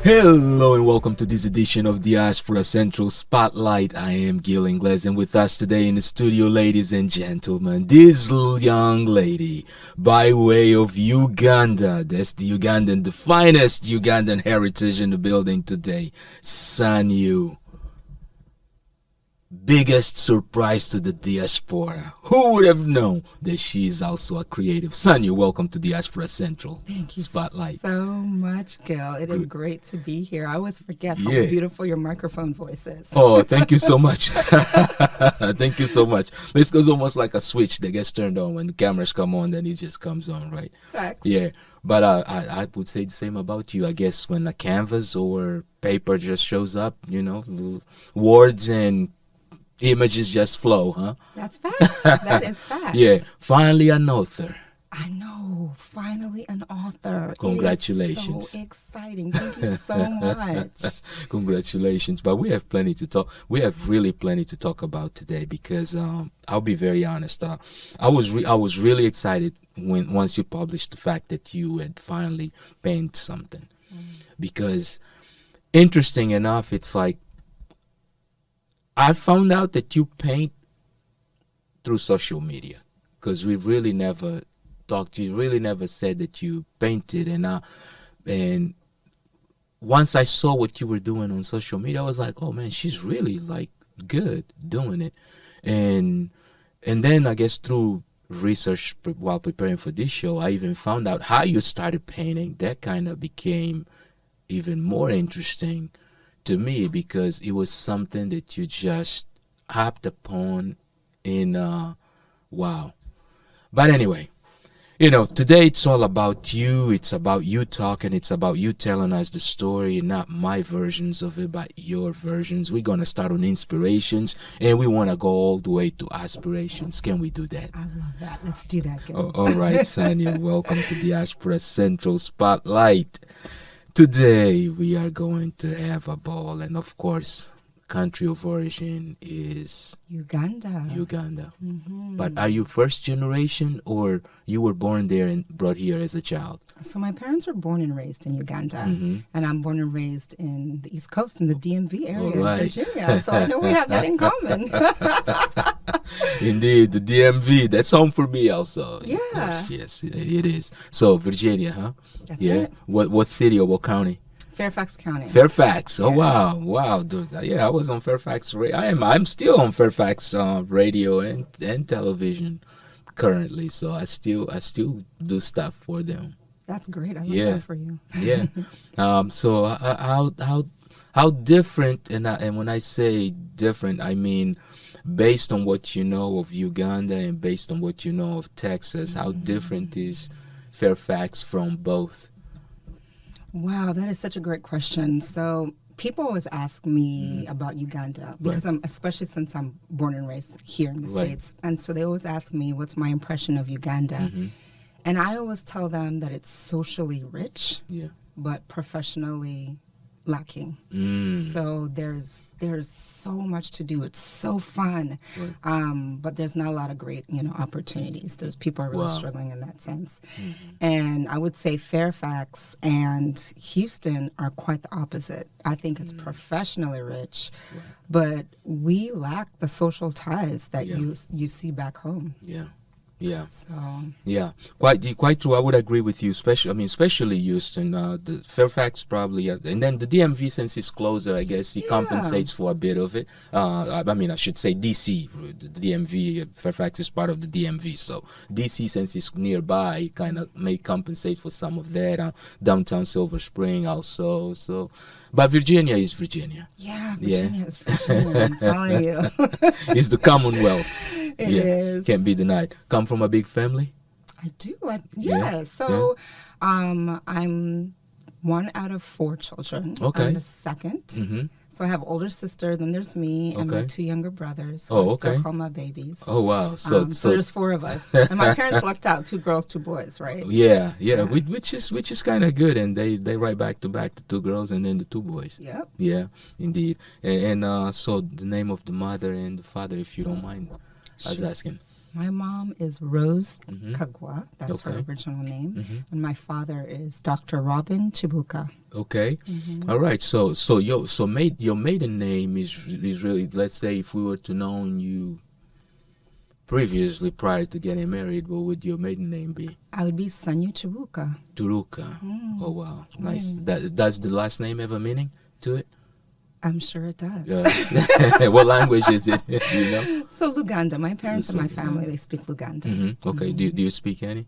Hello and welcome to this edition of Diaspora Central Spotlight. I am Gil Ingles, and with us today in the studio, ladies and gentlemen, this young lady by way of Uganda. That's the Ugandan, the finest Ugandan heritage in the building today, SANYU. Biggest surprise to the diaspora. Who would have known that she is also a creative? SANYU, welcome to Diaspora Central Thank you Spotlight. so much, Gil. It is great to be here. I always forget how Yeah. beautiful your microphone voice is. Oh, thank you so much. Thank you so much. It goes almost like a switch that gets turned on when the cameras come on, then it just comes on, right? Thanks. Yeah. But I would say the same about you. I guess when a canvas or paper just shows up, words and images just flow, huh? That's facts. That is facts. Yeah. Finally an author. I know. Finally an author. Congratulations. It is so exciting. Thank you so much. Congratulations. But we have plenty to talk. We have really plenty to talk about today because I'll be very honest. I was really excited once you published the fact that you had finally penned something. Because interesting enough, it's like I found out that you paint through social media because we've really never talked. You really never said that you painted, and once I saw what you were doing on social media, I was like, oh man, she's really like good doing it, and then I guess through research while preparing for this show, I even found out how you started painting. That kind of became even more interesting to me because it was something that you just hopped upon in wow. But anyway, today it's all about you. It's about you talking. It's about you telling us the story, not my versions of it, but your versions. We're going to start on inspirations, and we want to go all the way to aspirations. Can we do that? I love that. Let's do that, Gil. All right, Sanya, welcome to Diaspora Central Spotlight. Today we are going to have a ball, and of course, country of origin is Uganda. Mm-hmm. But are you first generation, or you were born there and brought here as a child? So my parents were born and raised in Uganda, Mm-hmm. and I'm born and raised in the East Coast in the DMV area All right. in Virginia. So I know we have that in common. Indeed, the DMV, that's home for me also. Yeah. Of course, yes, it is. So Virginia, huh? That's yeah. it. What city or what county? Fairfax County. Fairfax. Oh Yeah. wow. Yeah, I was on Fairfax. I'm still on Fairfax radio and television currently. So I still do stuff for them. That's great. I love Yeah. that for you. Yeah. So how different, and when I say different, I mean based on what you know of Uganda and based on what you know of Texas, how different is Fairfax from both? Wow, that is such a great question. So people always ask me about Uganda because especially since I'm born and raised here in the Right. States. And so they always ask me what's my impression of Uganda. And I always tell them that it's socially rich, Yeah. but professionally lacking. So there's so much to do. It's so fun, Right. but there's not a lot of great opportunities. There's people are really Wow. struggling in that sense, and I would say Fairfax and Houston are quite the opposite. I think it's professionally rich, but we lack the social ties that Yeah. you see back home. Yeah. Yeah. So Yeah, quite true. I would agree with you, especially Houston. The Fairfax probably, and then the DMV, since it's closer, I guess it compensates for a bit of it. I should say DC. The DMV, Fairfax is part of the DMV, so DC, since it's nearby, kind of may compensate for some of that. Downtown Silver Spring also. So, but Virginia is Virginia. yeah, Virginia is Virginia. I'm telling you, It's the Commonwealth. it is. Can't be denied. Come from a big family. I do. Yeah, Yeah. So I'm one out of 4 children. Okay. I'm the second. Mm-hmm. So I have older sister, then there's me, and my Okay. 2 younger brothers. Who Oh, I still okay. call my babies. Oh wow. So there's 4 of us. And my parents lucked out, 2 girls, 2 boys, right? Yeah. Which is kind of good, and they write back to back the 2 girls and then the 2 boys. Yep. Yeah, indeed. And so the name of the mother and the father, if you don't mind, I was asking. My mom is Rose Kagwa. That's her Okay. original name. And my father is Dr. Robin Chibuka. Okay. All right. So your maiden name is really, let's say if we were to know you previously prior to getting married, what would your maiden name be? I would be SANYU Chibuka. Turuka. Oh wow. Nice. Does the last name have a meaning to it? I'm sure it does. What language is it? You know? So Luganda. My parents and my family, they speak Luganda. Okay. Do you speak any?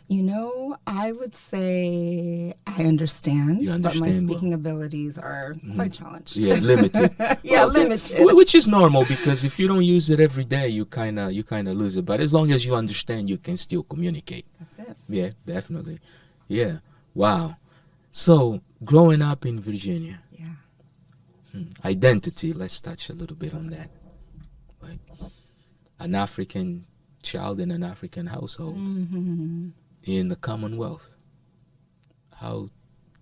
You know, I would say I understand, You but my understand speaking abilities are quite challenged. Yeah, limited. Yeah, Okay. limited. Which is normal because if you don't use it every day, you kind of lose it. But as long as you understand, you can still communicate. That's it. Yeah, definitely. Yeah. Wow. So growing up in Virginia, Yeah. identity. Let's touch a little bit on that. Right. An African child in an African household in the Commonwealth. How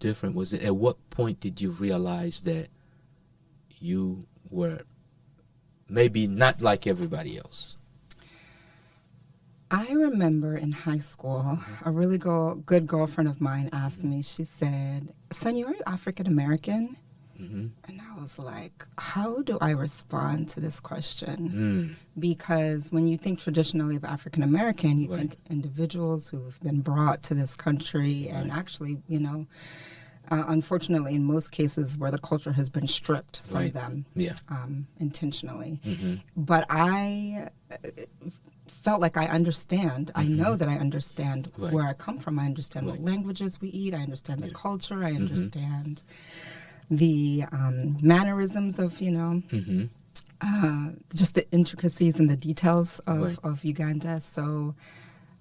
different was it? At what point did you realize that you were maybe not like everybody else? I remember in high school, a really good girlfriend of mine asked me, she said, "Sonia, are you African American?" And I was like, how do I respond to this question? Because when you think traditionally of African American, you think individuals who have been brought to this country and actually, you know, unfortunately, in most cases where the culture has been stripped from them intentionally. But I felt like I understand. I know that I understand where I come from. I understand what languages we eat. I understand the culture. I understand the mannerisms of, you know, just the intricacies and the details of Uganda. So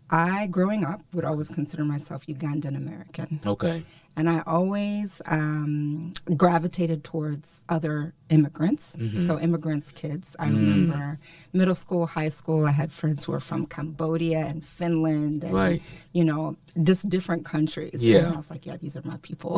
I, growing up, would always consider myself Ugandan American. Okay. And I always gravitated towards other immigrants. So immigrants' kids. I remember middle school, high school, I had friends who were from Cambodia and Finland and, you know, just different countries. Yeah. And I was like, yeah, these are my people.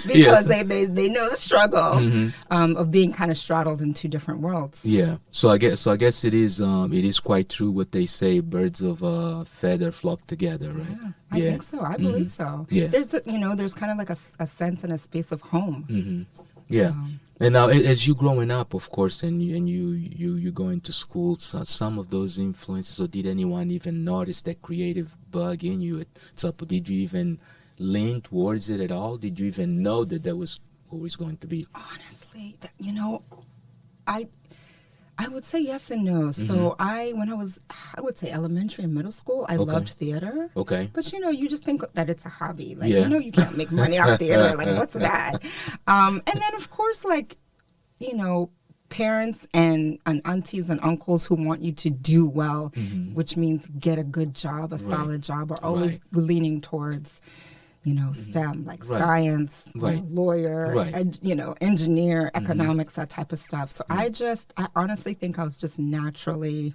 Because they know the struggle of being kind of straddled in two different worlds. Yeah. So I guess it is quite true what they say, birds of a feather flock together, right? Yeah, I think so. I believe so. Yeah. There's kind of like a sense and a space of home. Yeah. So. And now, as you growing up, of course, and you going to school, so some of those influences, or did anyone even notice that creative bug in you? Did you even lean towards it at all? Did you even know that was always going to be? Honestly, you know, I would say yes and no. So when I would say elementary and middle school, I loved theater. Okay. But, you know, you just think that it's a hobby. Like, you know, you can't make money off theater. Like, what's that? And then, of course, like, you know, parents and aunties and uncles who want you to do well, which means get a good job, a solid job, are always leaning towards, you know, STEM, like science, you know, lawyer, you know, engineer, economics, that type of stuff. So I honestly think I was just naturally,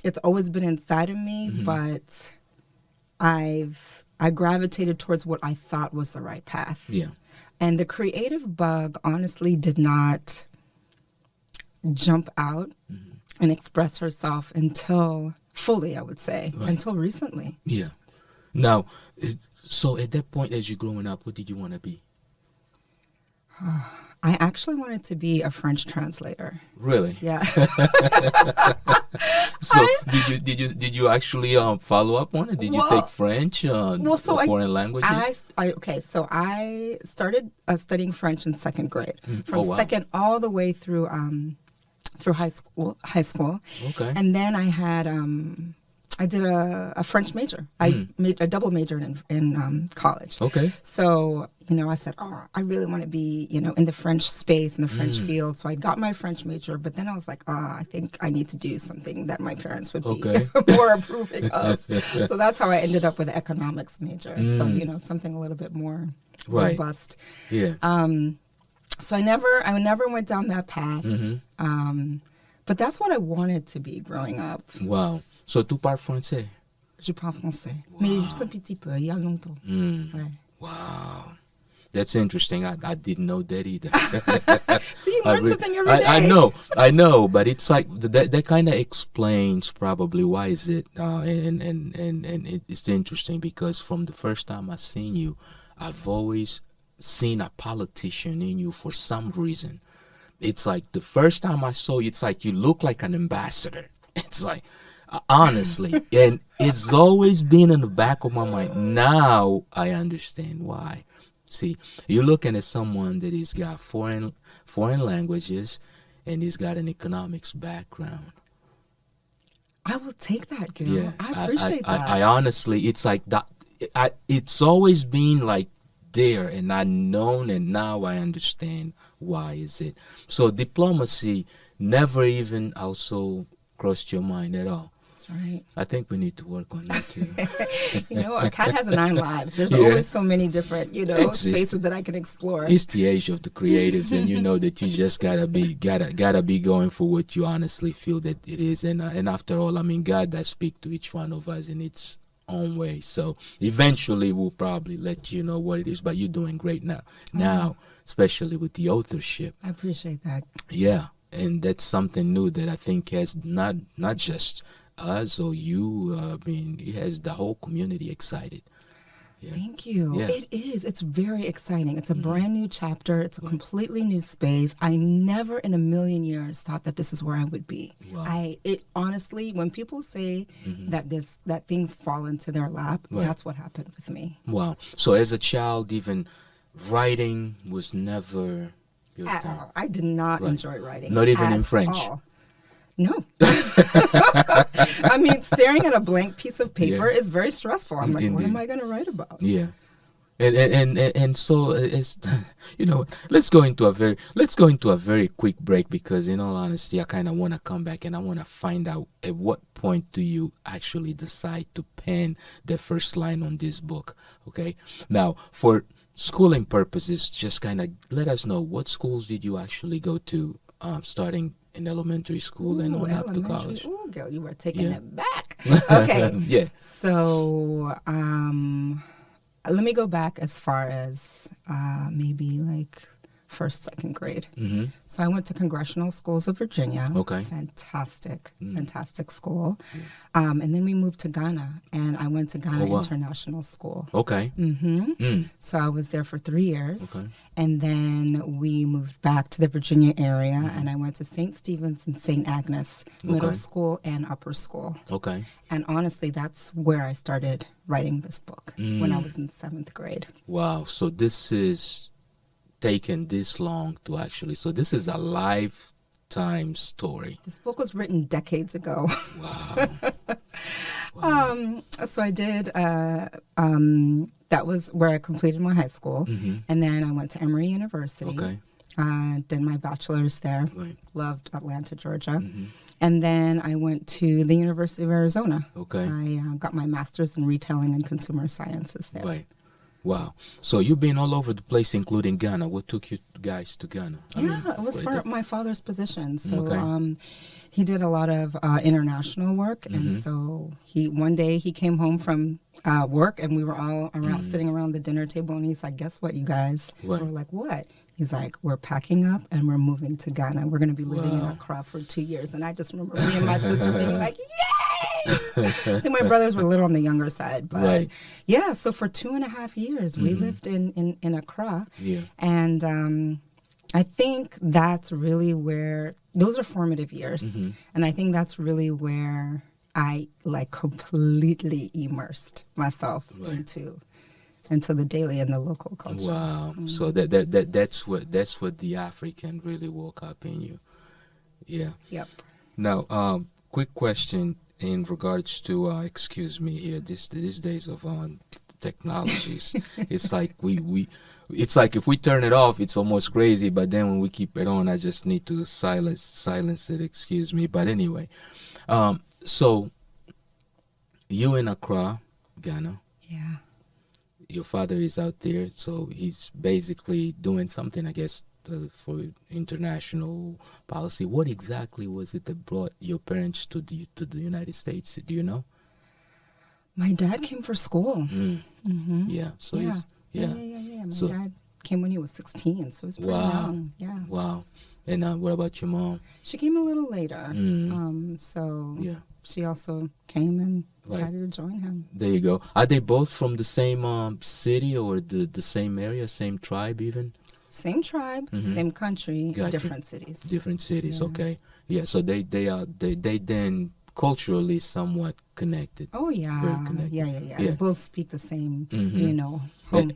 it's always been inside of me, but I gravitated towards what I thought was the right path. Yeah. And the creative bug honestly did not jump out and express herself until fully, I would say, until recently. Yeah. Now, so at that point, as you're growing up, what did you want to be? I actually wanted to be a French translator. Really? Yeah. So did you actually follow up on it? Did you take French or foreign languages? So I started studying French in second grade, from second all the way through high school. Okay. And then I did a French major. I made a double major in college. Okay. So, you know, I said, I really want to be, you know, in the French space, in the French field. So I got my French major, but then I was like, I think I need to do something that my parents would be more approving of. So that's how I ended up with an economics major. So, you know, something a little bit more robust. Yeah. So I never went down that path. But that's what I wanted to be growing up. Wow. So tu parles français? Je parle français. Mais juste un petit peu, il y a longtemps. Ouais. Wow. That's interesting. I didn't know that either. See, you learn something every day. I know, but it's like that kind of explains probably why is it, and it's interesting because from the first time I seen you, I've always seen a politician in you for some reason. It's like the first time I saw you, it's like you look like an ambassador. It's like, honestly, and it's always been in the back of my mind. Now I understand why. See, you're looking at someone that has got foreign languages, and he's got an economics background. I will take that, Gil. Yeah, I appreciate that. I honestly, it's like that. It's always been like there, and I known, and now I understand why is it. So diplomacy never even also crossed your mind at all. That's right. I think we need to work on that too. A cat has 9 lives. There's always so many different, spaces that I can explore. It's the age of the creatives, and you know that you just gotta be going for what you honestly feel that it is. And after all, I mean, God does speak to each one of us in its own way. So eventually, we'll probably let you know what it is. But you're doing great now. Now, especially with the authorship. I appreciate that. Yeah, and that's something new that I think has not just us or you, I mean, it has the whole community excited. Yeah. Thank you. Yeah. It is. It's very exciting. It's a brand new chapter. It's a completely new space. I never in a million years thought that this is where I would be. Wow. It honestly, when people say that things fall into their lap, that's what happened with me. Wow. So as a child, even writing was never your at thing. all. I did not enjoy writing. Not even in French. All. No. I mean, staring at a blank piece of paper is very stressful. I'm like, what am I going to write about? Yeah. And so it's, let's go into a very quick break because in all honesty, I kind of want to come back and I want to find out at what point do you actually decide to pen the first line on this book. Okay. Now, for schooling purposes, just kind of let us know what schools did you actually go to starting in elementary school and on up to college. Ooh, girl, you were taking it back. Okay. Yeah. So let me go back as far as maybe like first, second grade. Mm-hmm. So I went to Congressional Schools of Virginia. Okay. Fantastic school. Yeah. And then we moved to Ghana, and I went to Ghana International School. Okay. Mm-hmm. Mm. So I was there for 3 years. Okay. And then we moved back to the Virginia area, and I went to St. Stephen's and St. Agnes Middle School and Upper School. Okay. And honestly, that's where I started writing this book, when I was in 7th grade. Wow. So this is taken this long to actually, so this is a lifetime story. This book was written decades ago. Wow. Wow. So I did, that was where I completed my high school. Mm-hmm. And then I went to Emory University. Okay. Did my bachelor's there. Right. Loved Atlanta, Georgia. Mm-hmm. And then I went to the University of Arizona. Okay. I got my master's in retailing and consumer sciences there. Right. Wow. So you've been all over the place, including Ghana. What took you guys to Ghana? It was for my father's position. So he did a lot of international work. Mm-hmm. And so one day he came home from work, and we were all around sitting around the dinner table. And he's like, guess what, you guys? What? We're like, what? He's like, we're packing up and we're moving to Ghana. We're going to be living in Accra for 2 years. And I just remember me and my sister being like, yay! I think my brothers were a little on the younger side. But yeah, so for 2.5 years, we lived in Accra. Yeah. And I think that's really where, those are formative years. Mm-hmm. And I think that's really where I completely immersed myself into the daily and the local culture. Wow. Mm-hmm. So that's what the African really woke up in you. Yeah. Yep. Now, quick question in regards to excuse me here, these days of technologies. It's like it's like if we turn it off, it's almost crazy, but then when we keep it on, I just need to silence it, excuse me. But anyway, so you in Accra, Ghana. Yeah. Your father is out there, so he's basically doing something, I guess, for international policy. What exactly was it that brought your parents to the United States? Do you know? My dad came for school. Mm. Mm-hmm. Yeah. So yeah. My dad came when he was 16, so it was pretty young. Yeah. Wow. And what about your mom? She came a little later. So she also came and decided to join him. There you go. Are they both from the same city or the same area, same tribe even? Same tribe, same country, different cities. Different cities, okay. Yeah, so they then culturally somewhat connected. Oh, yeah. Very connected. Yeah. They both speak the same, home.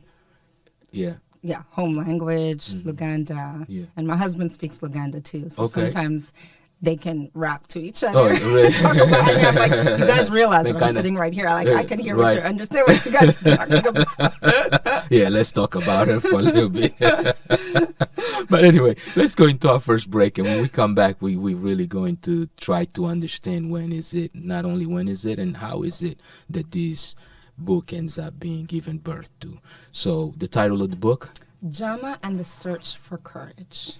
Home language, Luganda. Yeah. And my husband speaks Luganda too. So Okay. sometimes they can rap to each other. Oh, really? Talk about it. I'm like, you guys realize that I'm sitting right here. I can hear what you understand what you guys are talking about. Yeah, let's talk about it for a little bit. But anyway, let's go into our first break. And when we come back, we're really going to try to understand not only when is it and how is it that this book ends up being given birth to. So the title of the book? Jama and the Search for Courage.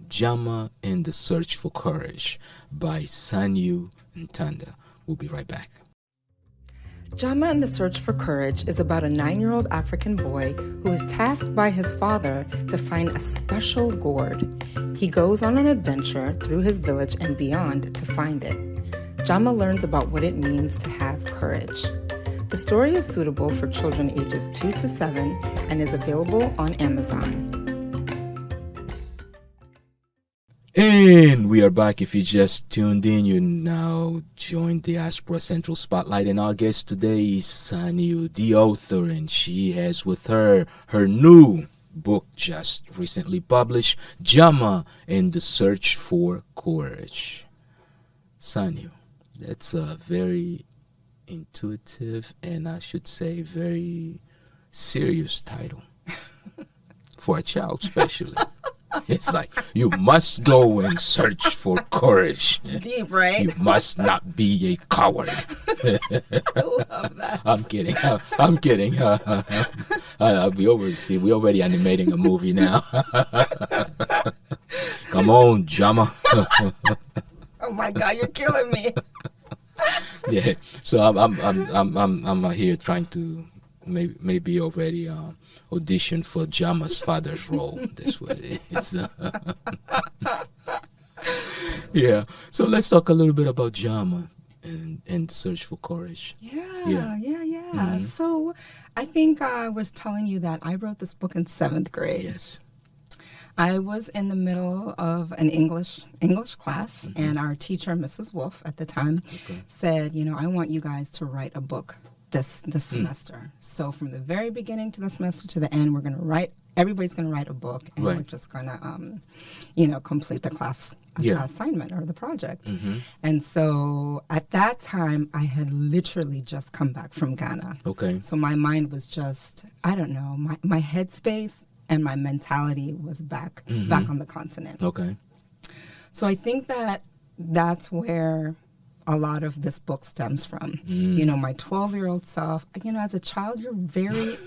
Jama and the Search for Courage by SANYU NTanda. We'll be right back. Jama and the Search for Courage is about a 9-year-old African boy who is tasked by his father to find a special gourd. He goes on an adventure through his village and beyond to find it. Jama learns about what it means to have courage. The story is suitable for children ages 2 to 7 and is available on Amazon. And we are back. If you just tuned in, you now joined Diaspora Central Spotlight. And our guest today is SANYU, the author, and she has with her new book just recently published, Jama and the Search for Courage. SANYU, that's a very intuitive and I should say very serious title for a child especially. It's like, you must go and search for courage. Deep, right? You must not be a coward. I love that. I'm kidding. I'm kidding. We already animating a movie now. Come on, Jama. Oh my God, you're killing me. Yeah, so I'm here trying to maybe already audition for Jama's father's role. That's what it is. Yeah. So let's talk a little bit about Jama and Search for Courage. Yeah. So I think I was telling you that I wrote this book in 7th grade. Yes. I was in the middle of an English class, and our teacher, Mrs. Wolf, at the time, said, I want you guys to write a book this semester. So from the very beginning to the semester to the end, everybody's going to write a book, and we're just going to, complete the class assignment or the project. And so at that time, I had literally just come back from Ghana. Okay. So my mind was just, I don't know, my headspace and my mentality was back on the continent. Okay. So I think that's where a lot of this book stems from. My 12-year-old self, as a child, you're very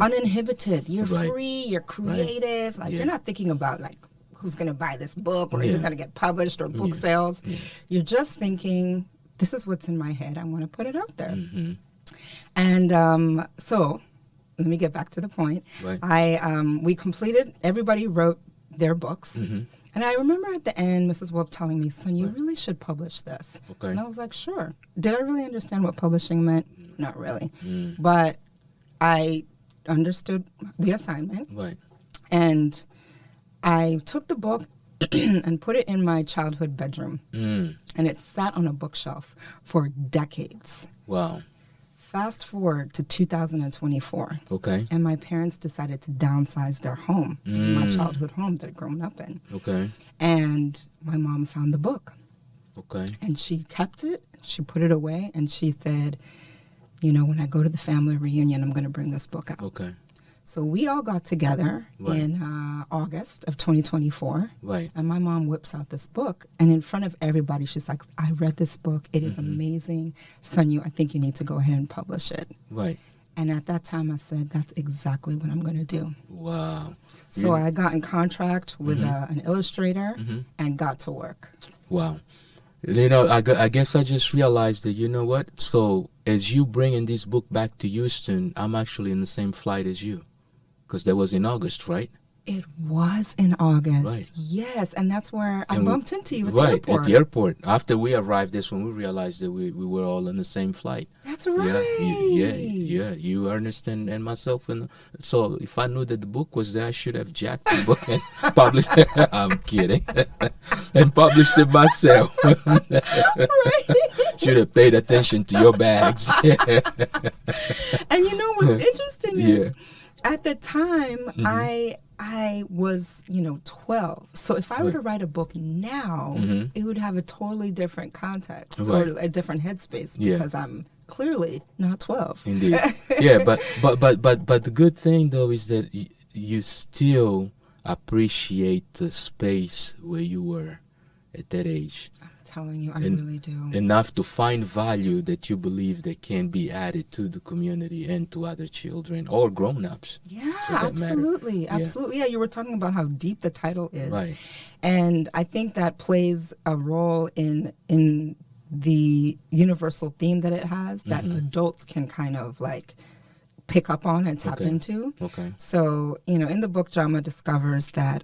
uninhibited. You're free, you're creative. You're not thinking about who's going to buy this book or is it going to get published or book sales. You're just thinking, this is what's in my head. I want to put it out there. And so let me get back to the point. We completed, everybody wrote their books. And I remember at the end, Mrs. Wolf telling me, son, you really should publish this. Okay. And I was like, sure. Did I really understand what publishing meant? Not really. But I understood the assignment. Right. And I took the book and put it in my childhood bedroom. And it sat on a bookshelf for decades. Wow. Fast forward to 2024. Okay. And my parents decided to downsize their home. This is my childhood home that I'd grown up in. Okay. And my mom found the book. Okay. And she kept it. She put it away. And she said, when I go to the family reunion, I'm going to bring this book out. Okay. So we all got together in August of 2024. Right. And my mom whips out this book. And in front of everybody, she's like, I read this book. It is amazing. SANYU, I think you need to go ahead and publish it. Right. And at that time, I said, that's exactly what I'm going to do. Wow. So I got in contract with an illustrator and got to work. Wow. I guess I just realized that, you know what? So as you bringing this book back to Houston, I'm actually in the same flight as you. Because that was in August, right? It was in August. Right. Yes, and that's where I And bumped into you at the right, airport. at the airport. After we arrived, that's when we realized that we were all on the same flight. That's right. You, Ernest, and myself. And so if I knew that the book was there, I should have jacked the book and published it. I'm kidding. And published it myself. Should have paid attention to your bags. And you know what's interesting is Yeah. at the time I was, 12. So if I were to write a book now, it would have a totally different context Right. or a different headspace Yeah. because I'm clearly not 12. Indeed. Yeah, but the good thing though is that you still appreciate the space where you were at that age. I'm telling you, I really do. Enough to find value that you believe that can be added to the community and to other children or grown-ups. Yeah, for that matter. absolutely. Yeah. Absolutely. Yeah, you were talking about how deep the title is. Right. And I think that plays a role in the universal theme that it has that adults can kind of like pick up on and tap into. Okay. So, in the book, Jama discovers that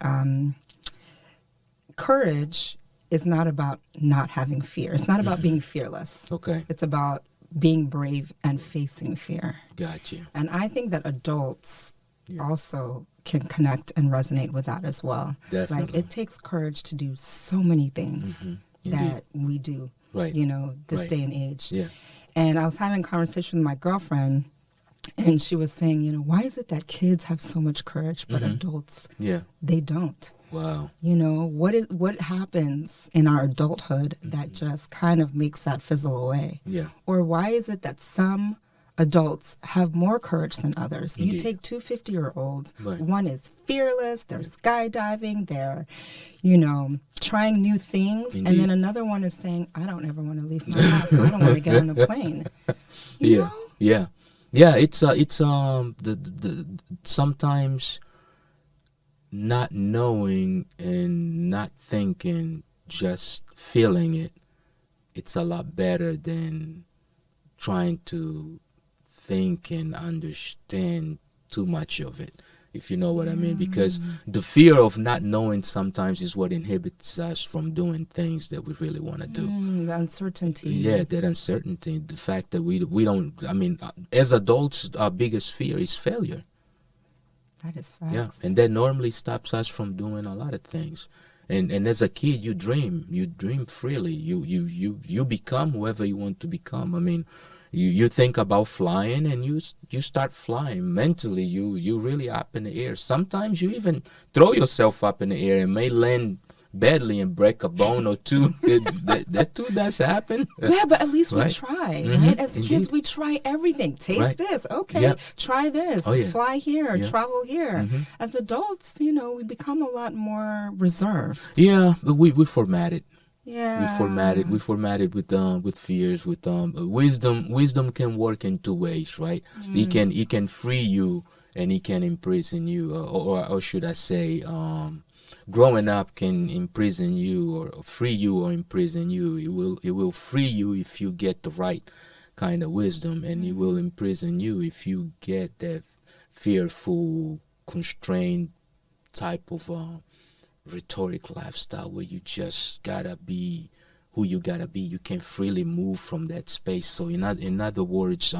courage is not about not having fear. It's not about being fearless. Okay. It's about being brave and facing fear. Gotcha. And I think that adults also can connect and resonate with that as well. Definitely. Like, it takes courage to do so many things that we do, Right. this Right. day and age. Yeah. And I was having a conversation with my girlfriend, and she was saying, why is it that kids have so much courage, but adults, Yeah. they don't? Wow. What happens in our adulthood that just kind of makes that fizzle away? Yeah. Or why is it that some adults have more courage than others? Indeed. You take two 50-year-olds, Right. one is fearless, they're skydiving, they're, trying new things, and Indeed. then another one is saying, I don't ever want to leave my house, I don't want to get on a plane. You know? Yeah. Yeah, it's the sometimes not knowing and not thinking, just feeling it. It's a lot better than trying to think and understand too much of it, if you know what I mean. Because the fear of not knowing sometimes is what inhibits us from doing things that we really want to do. The uncertainty. Yeah, that uncertainty, the fact that we don't, I mean, as adults, our biggest fear is failure. That is facts. Yeah, and that normally stops us from doing a lot of things. And as a kid, you dream freely. You become whoever you want to become. I mean, you think about flying and you start flying mentally. You really up in the air. Sometimes you even throw yourself up in the air and may land badly and break a bone or two. that too does happen. Yeah, but at least Right. we try, right? As Indeed. kids, we try everything. Taste Right. this. Okay. Yep. Try this. Oh, yeah. Fly here. Yeah. Travel here. As adults, we become a lot more reserved. Yeah, but we formatted. Yeah. We formatted with fears, with wisdom. Wisdom can work in two ways, right? He can free you and he can imprison you, or should I say, growing up can imprison you or free you or imprison you. It will free you if you get the right kind of wisdom, and it will imprison you if you get that fearful, constrained type of rhetoric lifestyle where you just gotta be who you gotta be. You can't freely move from that space. So in other words,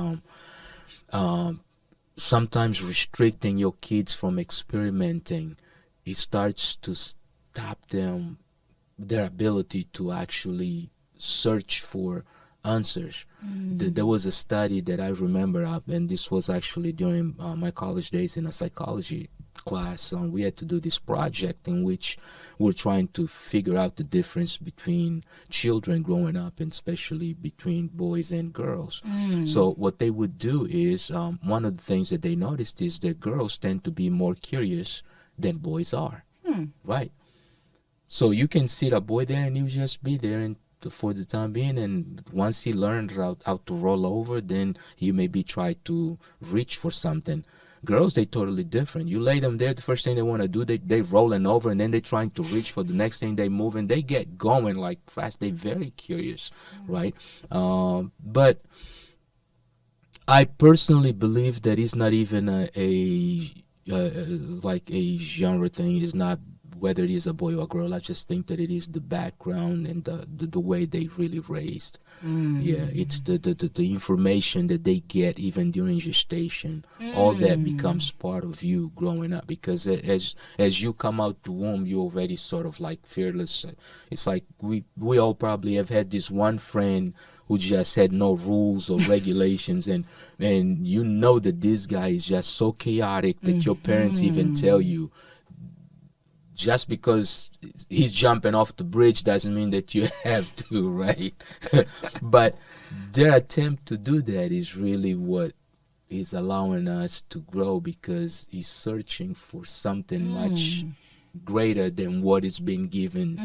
sometimes restricting your kids from experimenting, it starts to stop their ability to actually search for answers. There was a study that I remember up, and this was actually during my college days in a psychology class. We had to do this project in which we're trying to figure out the difference between children growing up, and especially between boys and girls. So what they would do is, one of the things that they noticed is that girls tend to be more curious than boys are. Right. So you can sit a boy there and he'll just be there and for the time being, and once he learns how to roll over, then he maybe try to reach for something. Girls, they totally different. You lay them there, the first thing they want to do, they rolling over, and then they trying to reach for the next thing. They move and they get going like fast. They very curious, right? But I personally believe that it's not even a like a genre thing. Is not whether it is a boy or a girl. I just think that it is the background and the way they really raised. Yeah, it's the information that they get even during gestation. All that becomes part of you growing up, because as you come out the womb, you already sort of like fearless. It's like we all probably have had this one friend who just had no rules or regulations, and you know that this guy is just so chaotic that your parents even tell you, just because he's jumping off the bridge doesn't mean that you have to, right? But their attempt to do that is really what is allowing us to grow, because he's searching for something much greater than what is being given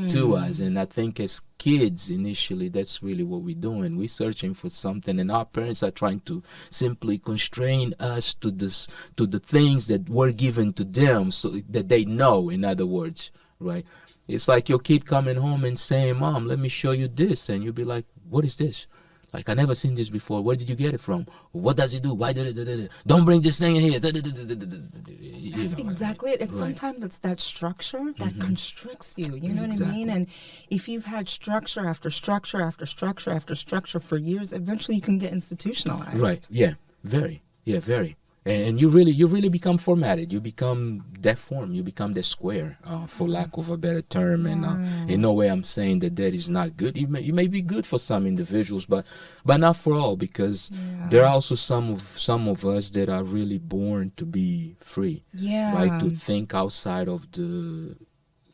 to us. And I think as kids, initially, that's really what we're doing. We're searching for something, and our parents are trying to simply constrain us to the things that were given to them, so that they know, in other words, right? It's like your kid coming home and saying, "Mom, let me show you this," and you'll be like, "What is this? Like, I never seen this before. Where did you get it from? What does it do? Why did it? Don't bring this thing in here." That's exactly it. It's sometimes it's that structure that constricts you. You know what I mean? And if you've had structure after structure after structure after structure for years, eventually you can get institutionalized. Right. Yeah. Very. Yeah. Very. And you really become formatted. You become that form. You become that square, for lack of a better term. And in no way I'm saying that is not good. You may be good for some individuals, but not for all, because there are also some of us that are really born to be free. Yeah. Right. To think outside of the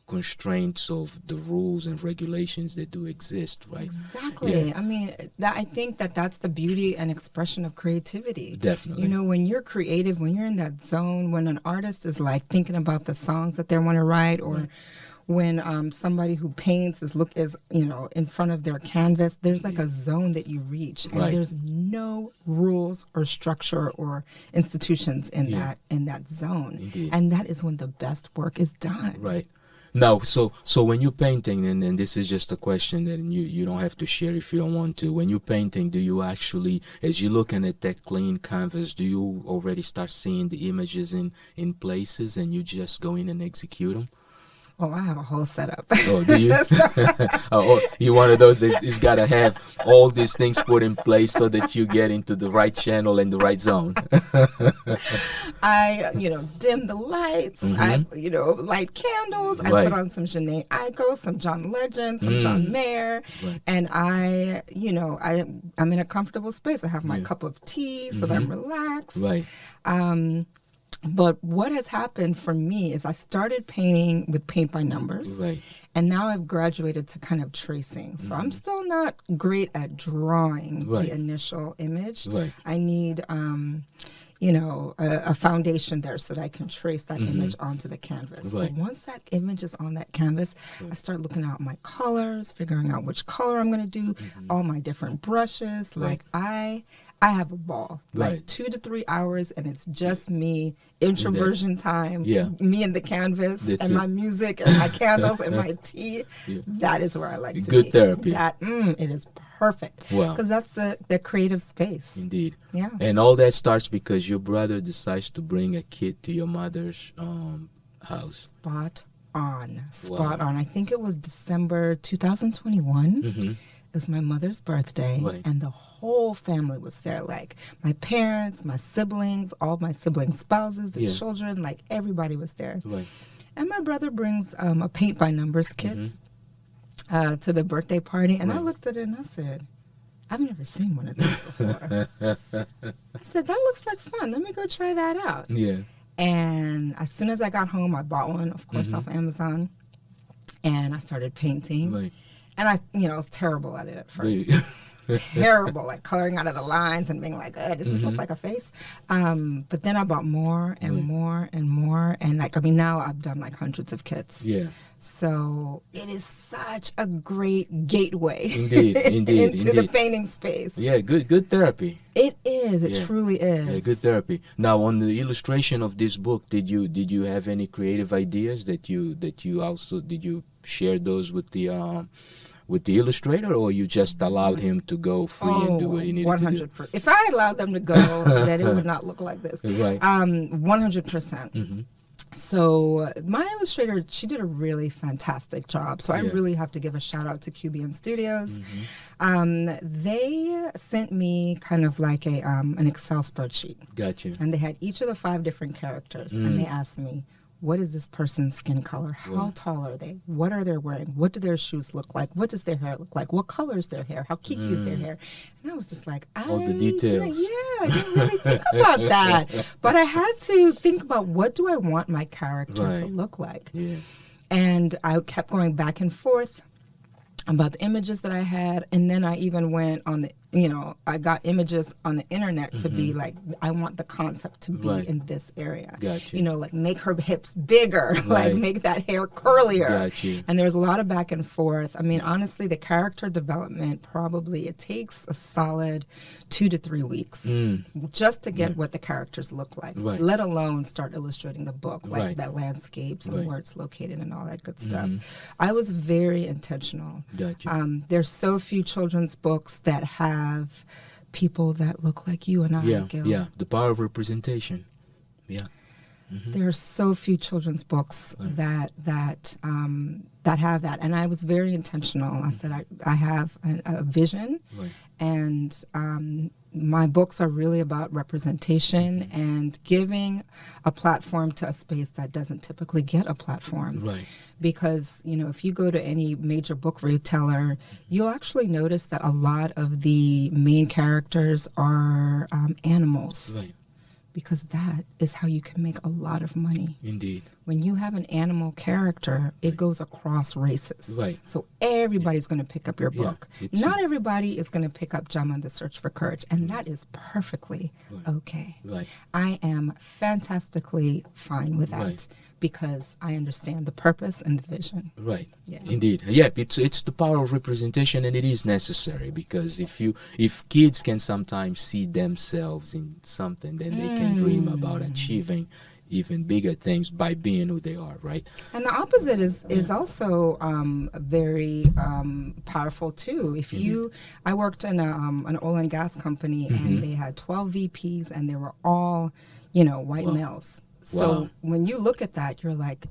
constraints of the rules and regulations that do exist, right? Exactly. Yeah. I mean, I think that's the beauty and expression of creativity. Definitely. You know, when you're creative, when you're in that zone, when an artist is like thinking about the songs that they want to write, or when somebody who paints is in front of their canvas, there's like a zone that you reach, and there's no rules or structure or institutions in that zone. Indeed. And that is when the best work is done. Right. Now, so when you're painting, and this is just a question that you don't have to share if you don't want to. When you're painting, do you actually, as you're looking at that clean canvas, do you already start seeing the images in places, and you just go in and execute them? Oh, I have a whole setup. Oh, do you? Oh, you're one of those that's got to have all these things put in place so that you get into the right channel and the right zone. I, dim the lights. I, light candles. I put on some Janae Aiko, some John Legend, some John Mayer. Right. And I'm in a comfortable space. I have my cup of tea so that I'm relaxed. Right. But what has happened for me is I started painting with paint by numbers. Right. And now I've graduated to kind of tracing. So I'm still not great at drawing the initial image. Right. I need, a foundation there so that I can trace that image onto the canvas. Right. But once that image is on that canvas, I start looking out my colors, figuring out which color I'm going to do, all my different brushes. Like I have a ball, like 2 to 3 hours, and it's just me, introversion time, me and the canvas, my music, and my candles, and my tea. Yeah. That is where I like to be. Good therapy. It is perfect. Because that's the creative space. Indeed. Yeah. And all that starts because your brother decides to bring a kid to your mother's house. Spot on. I think it was December 2021. Mm-hmm. It was my mother's birthday, and the whole family was there. Like my parents, my siblings, all my siblings' spouses, the children, like everybody was there. Right. And my brother brings a paint by numbers kit to the birthday party, and I looked at it and I said, I've never seen one of these before. I said, that looks like fun. Let me go try that out. Yeah. And as soon as I got home, I bought one, of course, off Amazon, and I started painting. Right. And I was terrible at it at first. Terrible, like coloring out of the lines and being like, does this look like a face? But then I bought more and more and more. And now I've done like hundreds of kits. Yeah. So it is such a great gateway into the painting space. Yeah, good therapy. It is. It truly is. Yeah, good therapy. Now, on the illustration of this book, did you have any creative ideas that you share those with the with the illustrator, or you just allowed him to go free and do what he needed to do? 100%. If I allowed them to go, then it would not look like this. Right. 100%. So my illustrator, she did a really fantastic job. So I really have to give a shout out to QBN Studios. They sent me kind of like an Excel spreadsheet. Gotcha. And they had each of the 5 different characters. And they asked me, what is this person's skin color? How tall are they? What are they wearing? What do their shoes look like? What does their hair look like? What color is their hair? How kinky is their hair? And I was just like, all the details. I didn't really think about that. But I had to think about, what do I want my character to look like? Yeah. And I kept going back and forth about the images that I had. And then I even went on the, I got images on the internet to be like, I want the concept to be in this area. Gotcha. Like make her hips bigger, like make that hair curlier. Gotcha. And there's a lot of back and forth. I mean, honestly, the character development, probably it takes a solid 2 to 3 weeks just to get what the characters look like, let alone start illustrating the book, like that landscapes and where it's located and all that good stuff. I was very intentional. Gotcha. There's so few children's books that have people that look like you and I, Gil. Yeah, the power of representation. Yeah. There are so few children's books that have that, and I was very intentional. I said I have a vision, and my books are really about representation and giving a platform to a space that doesn't typically get a platform. Right. Because, if you go to any major book retailer, you'll actually notice that a lot of the main characters are animals. Right. Because that is how you can make a lot of money. Indeed. When you have an animal character, it goes across races. Right. So everybody's going to pick up your book. Not everybody is going to pick up Jama and the Search for Courage, and that is perfectly okay. Right. I am fantastically fine with that. Because I understand the purpose and the vision. Right. Yeah. Indeed. Yeah, it's the power of representation, and it is necessary, because if kids can sometimes see themselves in something, then they can dream about achieving even bigger things by being who they are, right? And the opposite is also very powerful too. If I worked in an oil and gas company, and they had 12 VPs, and they were all, white males. So when you look at that, you're like,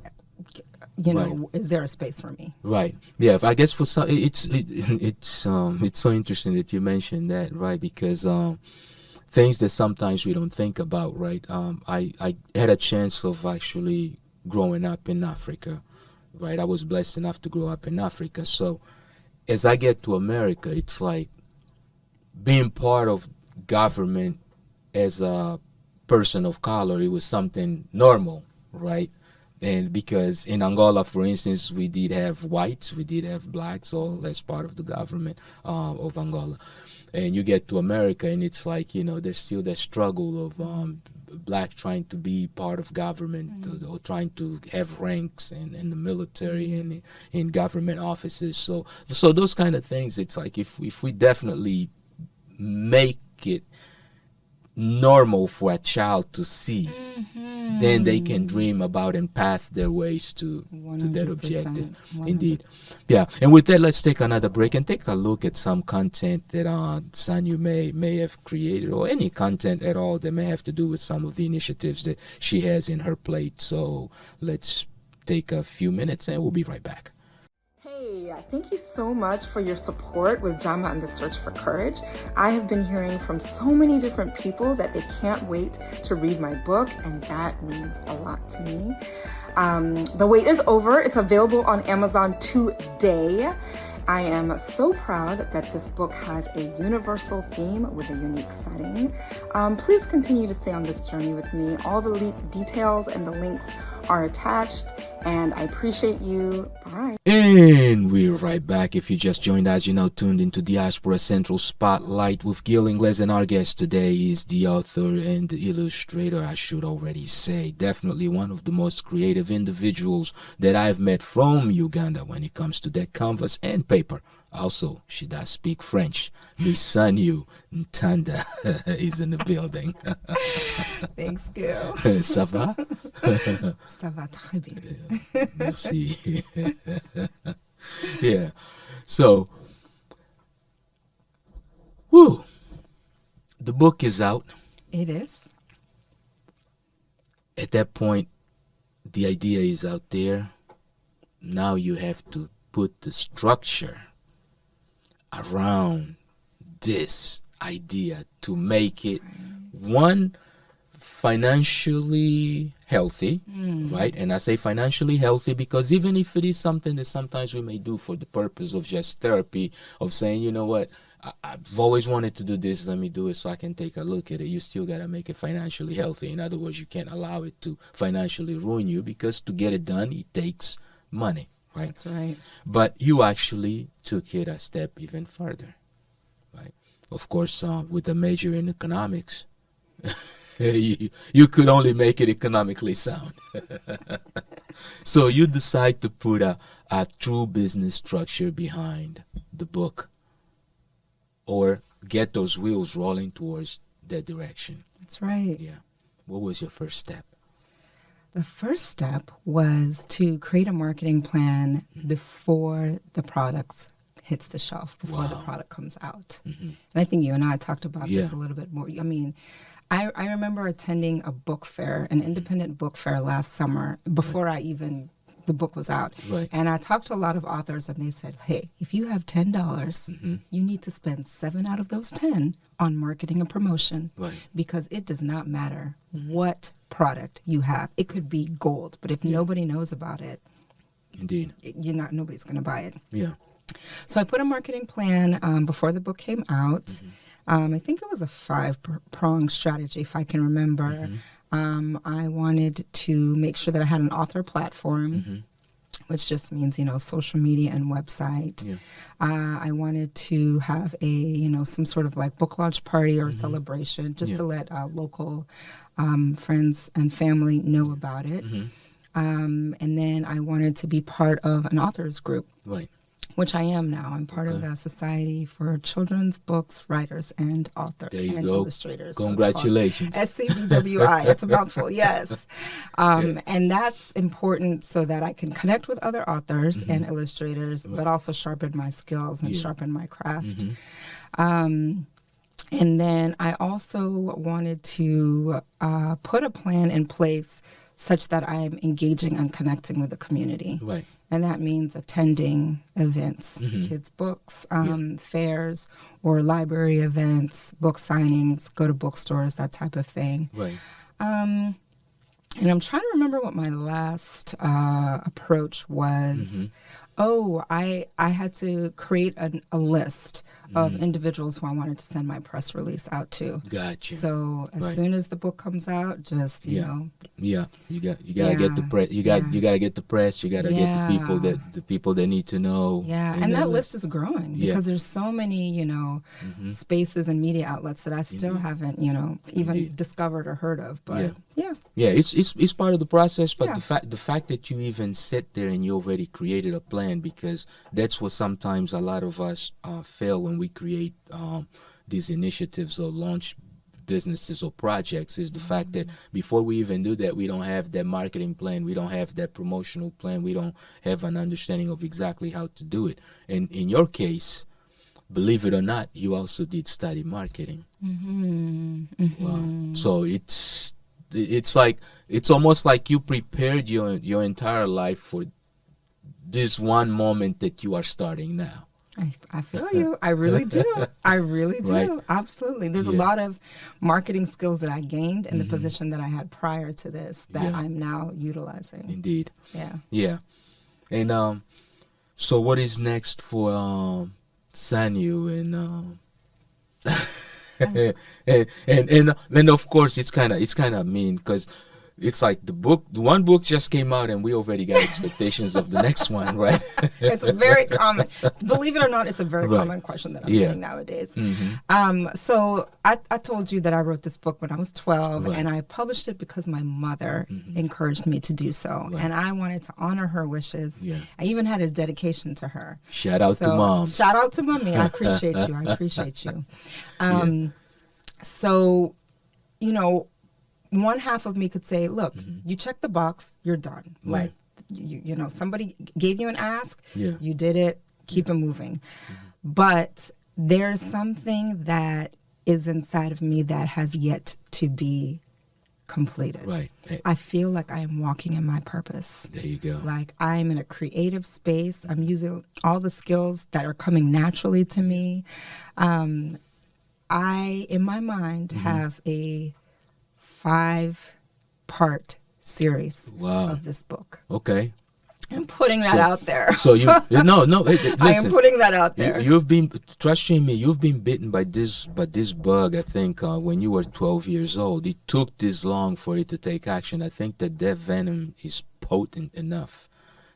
is there a space for me? Right. Yeah. I guess for some, it's so interesting that you mentioned that, right? Because things that sometimes we don't think about, right? I had a chance of actually growing up in Africa, right? I was blessed enough to grow up in Africa. So as I get to America, it's like being part of government as a person of color, it was something normal, right? And because in Angola, for instance, we did have whites, we did have blacks, all as part of the government of Angola. And you get to America, and it's like, there's still that struggle of black trying to be part of government, or trying to have ranks in the military and in government offices. So those kind of things, it's like if we definitely make it normal for a child to see, then they can dream about and path their ways to that objective. 100%. Indeed. Yeah. And with that, let's take another break and take a look at some content that SANYU may have created, or any content at all that may have to do with some of the initiatives that she has in her plate. So let's take a few minutes and we'll be right back. Hey, thank you so much for your support with Jama and the Search for Courage. I have been hearing from so many different people that they can't wait to read my book, and that means a lot to me. The wait is over. It's available on Amazon today. I am so proud that this book has a universal theme with a unique setting. Please continue to stay on this journey with me. All the details and the links are attached, and I appreciate you. Bye. And we're right back. If you just joined us, you're now tuned into Diaspora Central Spotlight with Gil Ingles, and our guest today is the author and the illustrator, I should already say. Definitely one of the most creative individuals that I've met from Uganda when it comes to that canvas and paper. Also, she does speak French. Miss SANYU NTanda is in the building. Thanks, Gil. Ça va? Ça va très bien. Merci. Yeah. So, woo, the book is out. It is. At that point, the idea is out there. Now you have to put the structure around this idea to make it one, financially healthy, right? And I say financially healthy because even if it is something that sometimes we may do for the purpose of just therapy, of saying, you know what, I've always wanted to do this, let me do it so I can take a look at it. You still got to make it financially healthy. In other words, you can't allow it to financially ruin you, because to get it done, it takes money, right? That's right. But you actually took it a step even further, right? Of course, with a major in economics, you could only make it economically sound. So you decide to put a true business structure behind the book, or get those wheels rolling towards that direction. That's right. Yeah. What was your first step? The first step was to create a marketing plan before the product hits the shelf, before the product comes out. And I think you and I talked about this a little bit more. I mean, I remember attending a book fair, an independent book fair last summer, before the book was out. Right. And I talked to a lot of authors, and they said, hey, if you have $10, you need to spend 7 out of those 10 on marketing and promotion. Right. Because it does not matter what product you have. It could be gold, but if nobody knows about it, Indeed. Nobody's going to buy it. Yeah. So I put a marketing plan before the book came out. I think it was a 5-pronged strategy, if I can remember. I wanted to make sure that I had an author platform, which just means, social media and website. Yeah. I wanted to have some sort of like book launch party or celebration, just to let local friends and family know about it. And then I wanted to be part of an authors group. Right. Which I am now. I'm part of the Society for Children's Books, Writers, and Authors and Illustrators. Congratulations. So SCBWI. It's a mouthful, yes. And that's important so that I can connect with other authors and illustrators, but also sharpen my skills and sharpen my craft. And then I also wanted to put a plan in place such that I'm engaging and connecting with the community. Right. And that means attending events, kids' books, fairs, or library events, book signings, go to bookstores, that type of thing. Right. And I'm trying to remember what my last approach was. I had to create a list of individuals who I wanted to send my press release out to. Gotcha. So as soon as the book comes out, just you know. Yeah, you gotta get the press. You gotta get the press. You gotta get the people that need to know. Yeah, and that list is growing because there's so many spaces and media outlets that I still haven't even discovered or heard of. But it's part of the process. But the fact that you even sit there and you already created a plan, because that's what sometimes a lot of us fail when we create these initiatives or launch businesses or projects, is the fact that before we even do that, we don't have that marketing plan, we don't have that promotional plan, we don't have an understanding of exactly how to do it. And in your case, believe it or not, you also did study marketing. Wow. So it's almost like you prepared your entire life for this one moment that you are starting now. I feel you. I really do. I really do. Right. Absolutely. There's a lot of marketing skills that I gained in the position that I had prior to this that I'm now utilizing. Indeed. Yeah. Yeah. And so what is next for SANYU and of course it's kind of mean, because it's like the one book just came out and we already got expectations of the next one, right? It's very common. Believe it or not, it's a very common question that I'm getting nowadays. So I told you that I wrote this book when I was 12, and I published it because my mother encouraged me to do so. And I wanted to honor her wishes. Yeah. I even had a dedication to her. Shout out to Mom. Shout out to Mommy. I appreciate you. I appreciate you. So, one half of me could say, look, you check the box, you're done. Like, somebody gave you an ask, you did it, keep it moving. But there's something that is inside of me that has yet to be completed. Right. I feel like I am walking in my purpose. There you go. Like I'm in a creative space. I'm using all the skills that are coming naturally to me. I, in my mind, have a 5-part series of this book. Okay. I'm putting that out there. So you listen, I am putting that out there. You've been, trust me, you've been bitten by this bug. I think when you were 12 years old, it took this long for it to take action. I think that venom is potent enough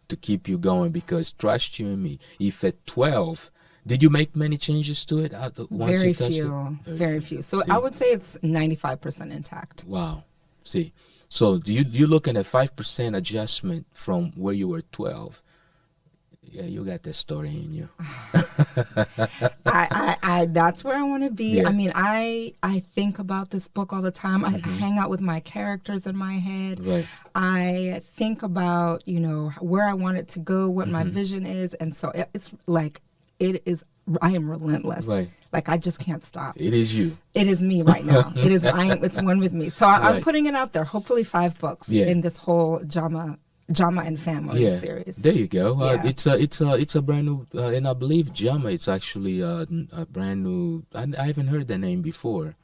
to keep you going, because trust you me, if at 12, did you make many changes to it? Once Very you touched few. it? Very few. So See? I would say it's 95% intact. Wow. See. So you're looking at 5% adjustment from where you were 12. Yeah, you got that story in you. I that's where I want to be. Yeah. I mean, I think about this book all the time. I hang out with my characters in my head. Right. I think about, where I want it to go, what my vision is. And so it's like, I am relentless. Right. Like, I just can't stop. It is you. It is me right now. It's one with me. So I'm putting it out there. Hopefully 5 books in this whole Jama and Family series. There you go. Yeah. It's a brand new, and I believe Jama. It's actually a brand new. I haven't heard the name before.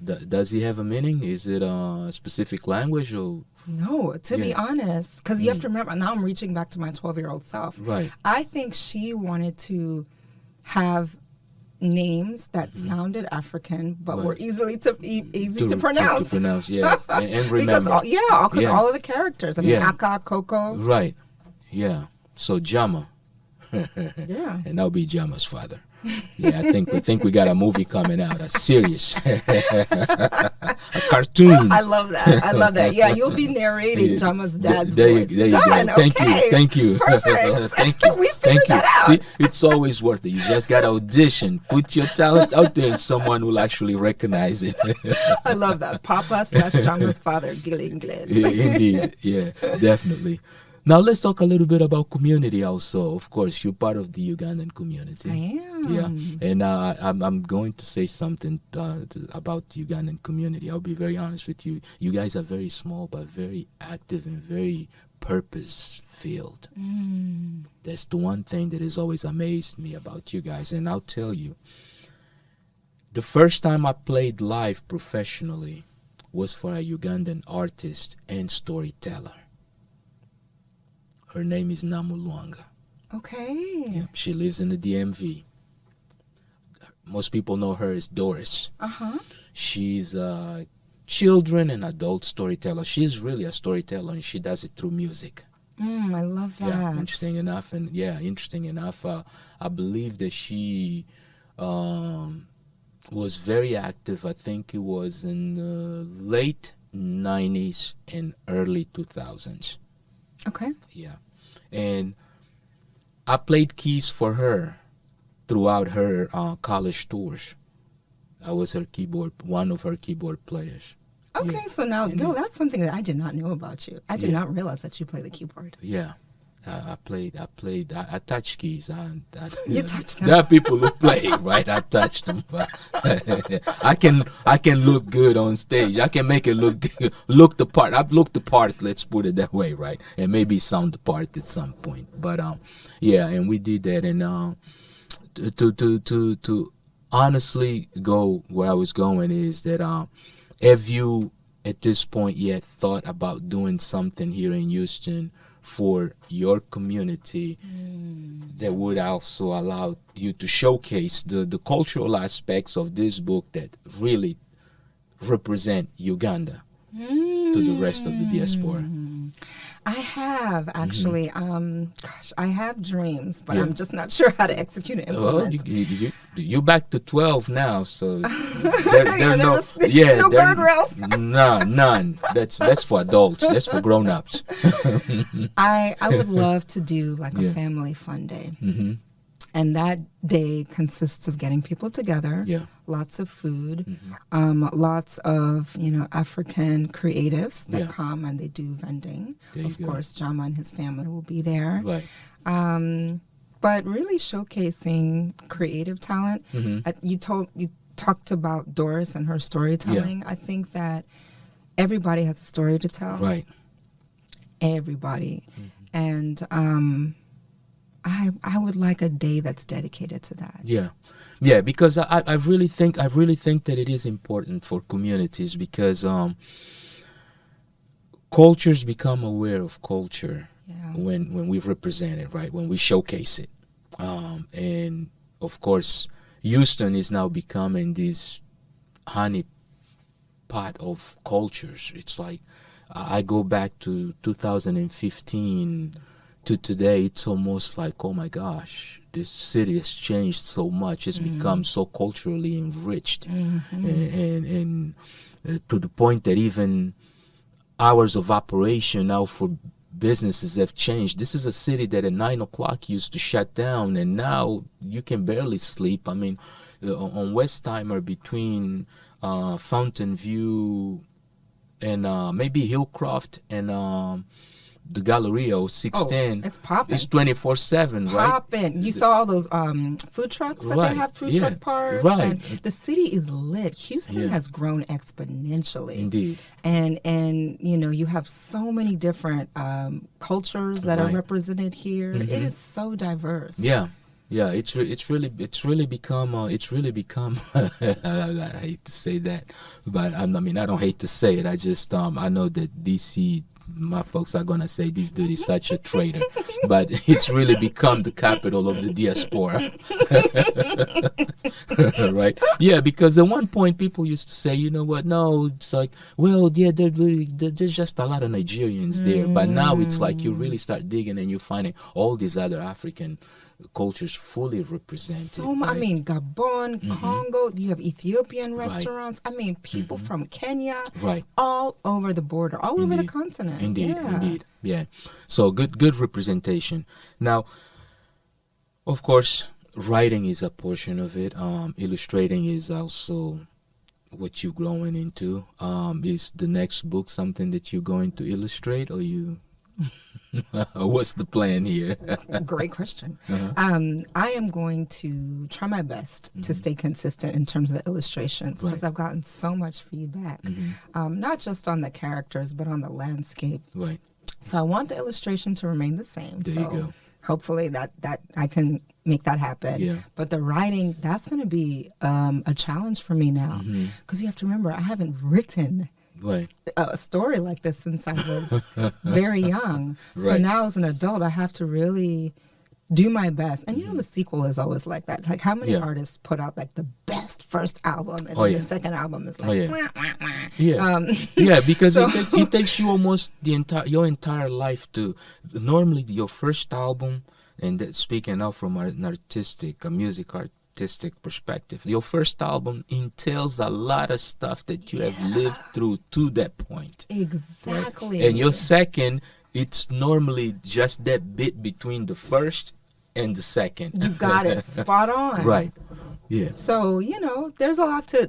Does he have a meaning? Is it a specific language or? No, to be honest, because you have to remember. Now I'm reaching back to my 12-year-old self. Right. I think she wanted to have names that sounded African but were easy to pronounce. To pronounce, yeah, and remember. Because all of the characters. I mean, Aka, Coco. Right. Yeah. So Jama. Yeah. And that'll be Jama's father. Yeah, I think we got a movie coming out, a series, a cartoon. I love that. Yeah, you'll be narrating Jama's dad's voice. There you go. Thank you. Perfect. Thank you. We figured that out. See, it's always worth it. You just got to audition. Put your talent out there and someone will actually recognize it. I love that. Papa/Jama's father, Gil Ingles. Indeed. Yeah, definitely. Now let's talk a little bit about community also. Of course, you're part of the Ugandan community. I am. Yeah, and I'm going to say something about the Ugandan community. I'll be very honest with you. You guys are very small but very active and very purpose-filled. That's the one thing that has always amazed me about you guys. And I'll tell you, the first time I played live professionally was for a Ugandan artist and storyteller. Her name is Namulwanga. Okay. Yeah, she lives in the DMV. Most people know her as Doris. She's a children and adult storyteller. She's really a storyteller, and she does it through music. I love that. Yeah, interesting enough. I believe that she was very active. I think it was in the late 90s and early 2000s. Okay. Yeah. And I played keys for her throughout her college tours. I was one of her keyboard players. Okay, yeah. So now, Gil, that's something that I did not know about you. I did not realize that you play the keyboard. Yeah. I touch keys. You touch them. There are people who play, right? I touch them. I can look good on stage. I can make it look the part. I've looked the part. Let's put it that way, right? And maybe sound the part at some point. But yeah, and we did that. And to honestly go where I was going is that have you at this point yet thought about doing something here in Houston for your community that would also allow you to showcase the cultural aspects of this book that really represent Uganda to the rest of the diaspora? I have actually. I have dreams, but I'm just not sure how to execute and implement. Well, you're back to 12 now, so no guardrails. None. That's for adults. That's for grown-ups. I would love to do like a family fun day. And that day consists of getting people together, lots of food, lots of, African creatives that come and they do vending. Of course, Jama and his family will be there. Right. but really showcasing creative talent. You talked about Doris and her storytelling. I think that everybody has a story to tell. Right. Everybody. And I would like a day that's dedicated to that. Yeah, because I really think that it is important for communities, because cultures become aware of culture when we represent it, right? When we showcase it. And of course, Houston is now becoming this honey pot of cultures. It's like I go back to 2015 to today. It's almost like, oh my gosh, this city has changed so much. It's become so culturally enriched, and to the point that even hours of operation now for businesses have changed. This is a city that at 9 o'clock used to shut down, and now you can barely sleep. I mean, on Westheimer between Fountain View and maybe Hillcroft and the Galleria 610. It's popping. It's 24/7, right? Popping. You saw all those food trucks that they have, food truck parks. Right. And the city is lit. Houston has grown exponentially. Indeed. And you know, you have so many different cultures that are represented here. It is so diverse. Yeah, it's really become I hate to say that, but I mean, I don't hate to say it. I just I know that DC, my folks are gonna say this dude is such a traitor, but it's really become the capital of the diaspora. Right? Yeah, because at one point people used to say, you know what? No, it's like, well, yeah, there's just a lot of Nigerians there, but now it's like you really start digging and you're finding all these other African cultures fully represented. So right? I mean, Gabon, Congo, you have Ethiopian restaurants. I mean, people from Kenya, all over the border, all over the continent. Indeed. Yeah. So good representation. Now, of course, writing is a portion of it. Illustrating is also what you're growing into. Is the next book something that you're going to illustrate, or you? What's the plan here? Great question. I am going to try my best to stay consistent in terms of the illustrations, because I've gotten so much feedback, not just on the characters, but on the landscape. Right. So I want the illustration to remain the same. There you go. Hopefully that I can make that happen. Yeah. But the writing, that's going to be a challenge for me now, because you have to remember, I haven't written a story like this since I was very young. So now as an adult, I have to really do my best. And you know, the sequel is always like that. Like, how many artists put out like the best first album, and then the second album is like because it takes you almost your entire life to normally your first album. And that, speaking now from a music artistic perspective, your first album entails a lot of stuff that you have lived through to that point. Exactly. Right? And your second, it's normally just that bit between the first and the second. You got it. Spot on. Right. Yeah. So, you know, there's a lot to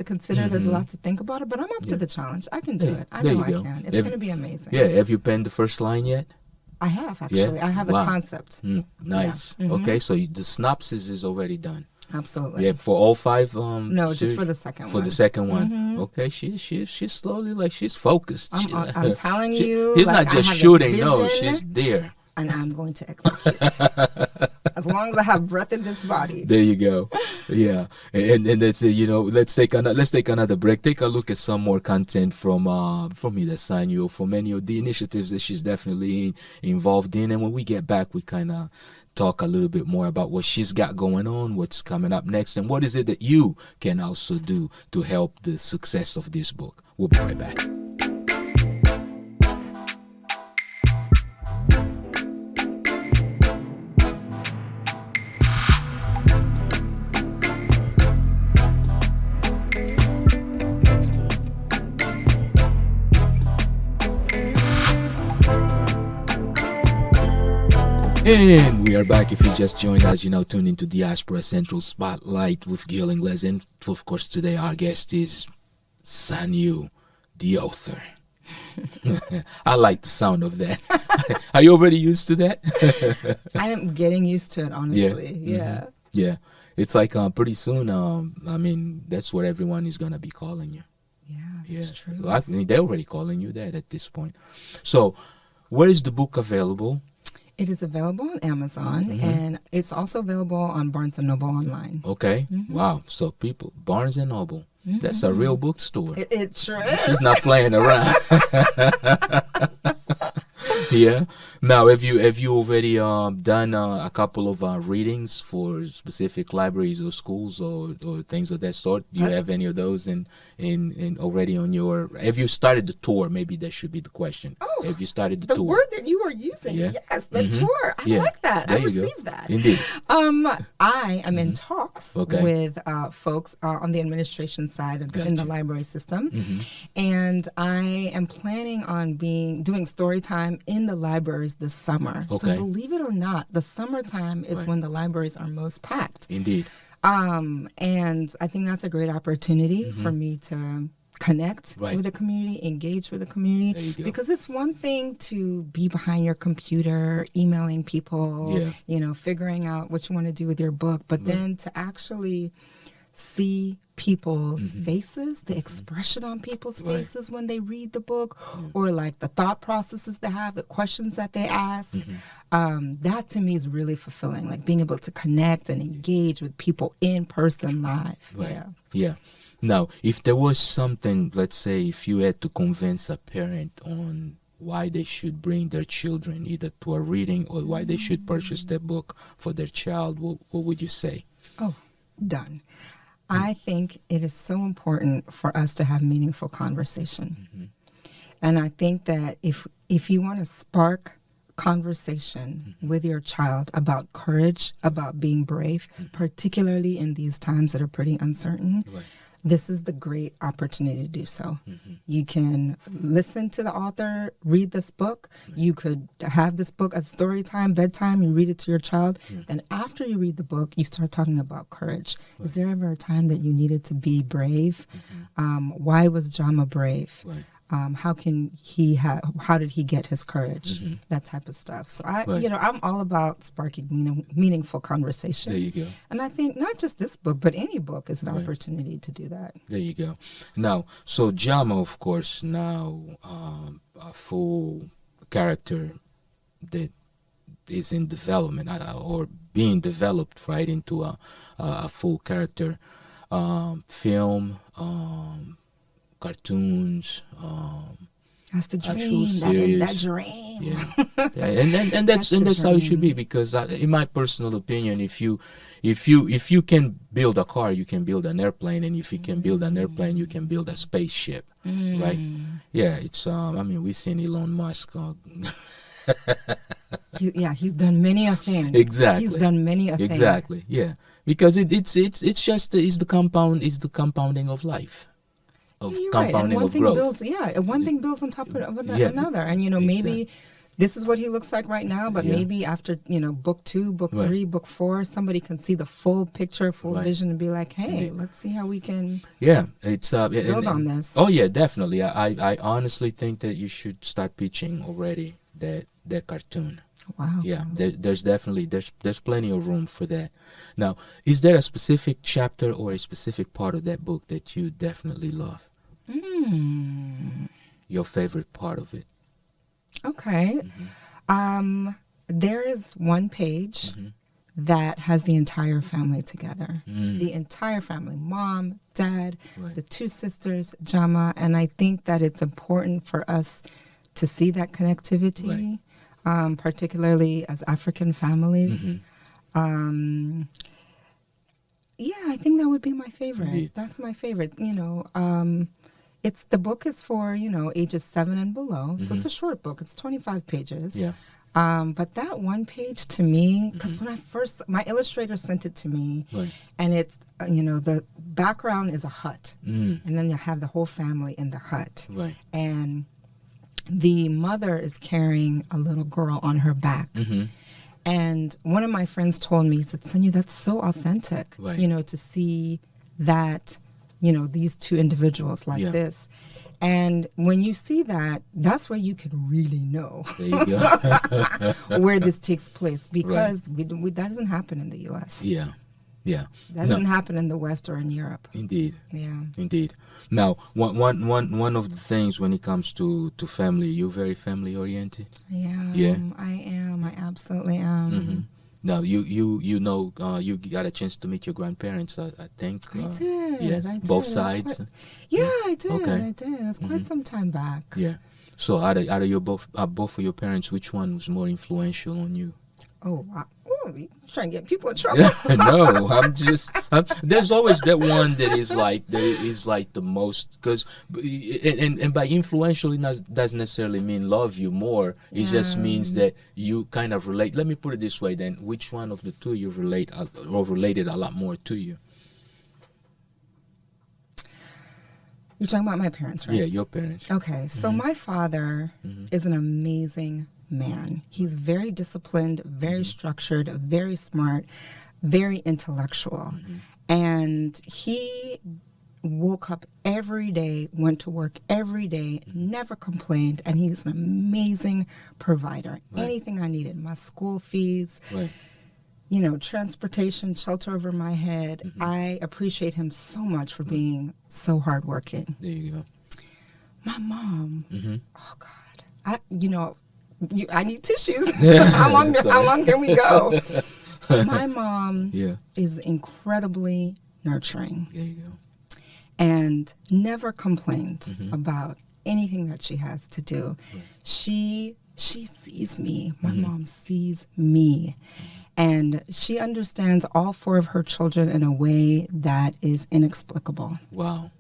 consider, there's a lot to think about it, but I'm up to the challenge. I can do it. I know I can. It's going to be amazing. Yeah. Have you penned the first line yet? I have, actually. I have the concept. Nice. Yeah. Okay, so the synopsis is already done. Absolutely. Yeah, for all 5. No, just for the second one. For the second one. Okay, she's slowly, like, she's focused. I'm telling you. He's not just shooting. No, she's there. And I'm going to execute. As long as I have breath in this body. There you go. Yeah. And that's it, you know, let's take another break. Take a look at some more content from either SANYU or from any of the initiatives that she's definitely involved in. And when we get back, we kind of talk a little bit more about what she's got going on, what's coming up next, and what is it that you can also do to help the success of this book. We'll be right back. And we are back. If you just joined us, you now tuned into Diaspora Central Spotlight with Gil Ingles. And of course, today our guest is SANYU, the author. I like the sound of that. Are you already used to that? I am getting used to it, honestly. Yeah. Yeah. It's like pretty soon, I mean, that's what everyone is going to be calling you. Yeah, that's true. Well, I mean, they're already calling you that at this point. So, where is the book available? It is available on Amazon, and it's also available on Barnes & Noble online. Okay. Wow. So, people, Barnes & Noble. That's a real bookstore. It sure is. She's not playing around. Yeah. Now, have you already done a couple of readings for specific libraries or schools or things of that sort? Do you have any of those in already on your? Have you started the tour? Maybe that should be the question. Oh, have you started the tour? The word that you are using, yes, the tour. I like that. I received that. Indeed. I am in talks with folks on the administration side of in the library system, and I am planning on doing story time in the libraries this summer. So believe it or not, the summertime is when the libraries are most packed. Indeed. And I think that's a great opportunity for me to connect with the community, engage with the community, because it's one thing to be behind your computer, emailing people, figuring out what you want to do with your book, but then to actually see people's faces, the expression on people's faces when they read the book, or like the thought processes they have, the questions that they ask. That to me is really fulfilling, like being able to connect and engage with people in person live. Yeah. Now, if there was something, let's say, if you had to convince a parent on why they should bring their children either to a reading or why they should purchase that book for their child, what would you say? Oh, done. I think it is so important for us to have meaningful conversation. And I think that if you want to spark conversation with your child about courage, about being brave, particularly in these times that are pretty uncertain, this is the great opportunity to do so. You can listen to the author, read this book. You could have this book as story time, bedtime, you read it to your child. Then after you read the book, you start talking about courage. Is there ever a time that you needed to be brave? Why was Jama brave? How did he get his courage? That type of stuff. So I'm all about sparking meaningful conversation. There you go. And I think not just this book, but any book is an opportunity to do that. There you go. Now, so Jama, of course, now a full character that is in development or being developed right into a full character film. Cartoons, that's the dream. Actual series. That is that dream. And that's how it should be. Because in my personal opinion, if you can build a car, you can build an airplane, and if you can build an airplane, you can build a spaceship, right? Yeah, it's I mean, we've seen Elon Musk. He's done many a thing. Exactly. He's done many a thing. Exactly. Yeah, because it's just the compounding of life. Compounding and of growth. One thing builds on top of another. And maybe this is what he looks like right now, but maybe after book 2, book 3, book 4, somebody can see the full picture, full vision, and be like, hey, let's see how we can build on this. Oh yeah, definitely. I honestly think that you should start pitching already that cartoon. Wow. Yeah, there's definitely there's plenty of room for that. Now, is there a specific chapter or a specific part of that book that you definitely love? Your favorite part of it? Okay. There is one page that has the entire family together. The entire family, mom, dad, the 2 sisters, Jama, and I think that it's important for us to see that connectivity. Particularly as African families. I think that would be my favorite. Indeed. That's my favorite. The book is for, ages 7 and below. So it's a short book. It's 25 pages. Yeah. But that one page to me, because when my illustrator sent it to me, and it's, the background is a hut. And then you have the whole family in the hut. And the mother is carrying a little girl on her back. And one of my friends told me, he said, SANYU, that's so authentic, to see that, these 2 individuals like this. And when you see that, that's where you can really know There you go. where this takes place, because that doesn't happen in the U.S. Yeah. Yeah. That doesn't happen in the West or in Europe. Indeed. Yeah. Indeed. Now, one of the things when it comes to family, you're very family oriented. Yeah. I am. I absolutely am. Mm-hmm. Now, you know, you got a chance to meet your grandparents, I think. I did. Yeah, I did. both sides. I did. Okay. I did. It was quite some time back. Yeah. So, out of your both of your parents, which one was more influential on you? Oh, wow. Ooh, you trying to get people in trouble. No, there's always that one that is like the most, because and by influential, it doesn't necessarily mean love you more. It just means that you kind of relate. Let me put it this way then: which one of the two you relate or related a lot more to you? You're talking about my parents, right? Yeah, your parents. Okay, so my father is an amazing man. He's very disciplined, very structured, very smart, very intellectual. And he woke up every day, went to work every day, never complained, and he's an amazing provider. Right. Anything I needed, my school fees, Right. you know, transportation, shelter over my head. I appreciate him so much for being so hardworking. There you go. My mom, oh God, I need tissues. How long can we go? My mom is incredibly nurturing. There you go. And never complained about anything that she has to do. She sees me. My mom sees me. And she understands all four of her children in a way that is inexplicable. Wow.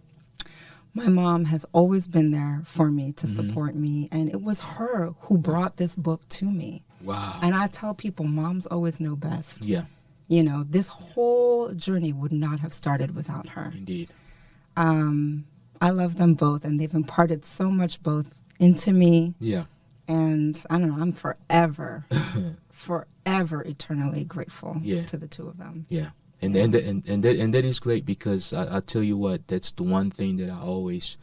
My mom has always been there for me to support me, and it was her who brought this book to me. Wow. And I tell people, moms always know best. Yeah. You know, this whole journey would not have started without her. Indeed. I love them both, and they've imparted so much both into me. Yeah. And I don't know, I'm forever eternally grateful to the two of them. Yeah. And that is great, because I tell you what, that's the one thing that I always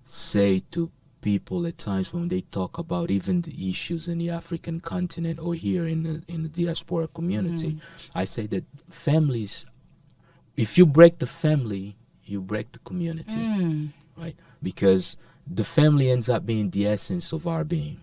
say to people at times when they talk about even the issues in the African continent or here in the diaspora community. I say that families, if you break the family, you break the community, right? Because the family ends up being the essence of our being.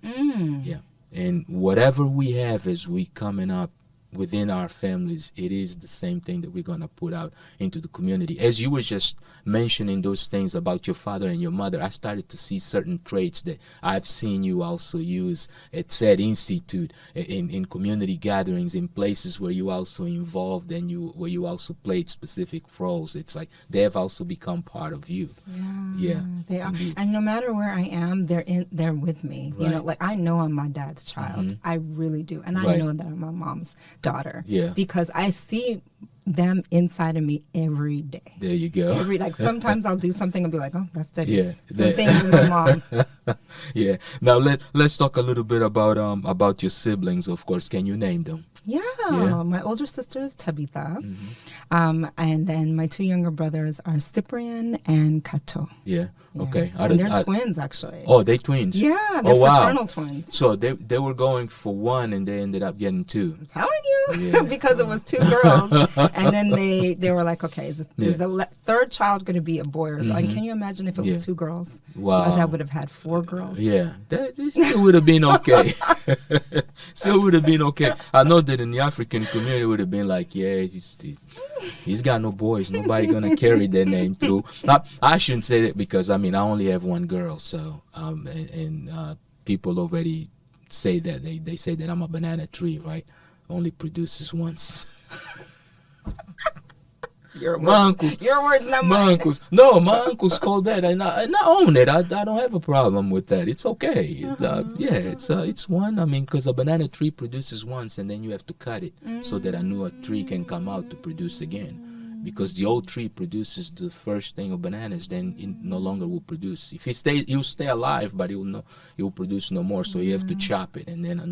Yeah. And whatever we have as we coming up within our families, it is the same thing that we're going to put out into the community. As you were just mentioning those things about your father and your mother, I started to see certain traits that I've seen you also use at said institute, in community gatherings, in places where you also involved and where you also played specific roles. It's like they have also become part of you. Yeah, they are. indeed. And no matter where I am, they're with me. Right. You know, like I know I'm my dad's child. I really do. And I know that I'm my mom's daughter. Yeah. Because I see them inside of me every day. There you go. Like sometimes I'll do something and be like, oh, that's Daddy. Yeah. Same thing with my mom. Yeah. Now let's talk a little bit about your siblings. Of course, can you name them? Yeah. My older sister is Tabitha. And then my two younger brothers are Cyprian and Kato. Yeah. Yeah. Okay. And they're twins, actually. Oh, they twins. Yeah, they're fraternal twins. So they were going for one, and they ended up getting two. I'm telling you, because it was two girls, and then they were like, okay, is the third child going to be a boy or girl? And can you imagine if it was two girls? Wow. My dad would have had four girls. Yeah, that still would have been okay. Still would have been okay. I know that in the African community would have been like, yeah, he's got no boys. Nobody gonna carry their name through. I shouldn't say that, because I only have one girl. So people already say that they say that I'm a banana tree, right? Only produces once. Your words, not mine. My uncles, no, my uncles call that, and I own it. I don't have a problem with that. It's okay. It's one. Because a banana tree produces once, and then you have to cut it so that a newer tree can come out to produce again. because the old tree produces the first thing of bananas, then it no longer will produce. If he'll stay alive, but he will produce no more. So you have to chop it, and then a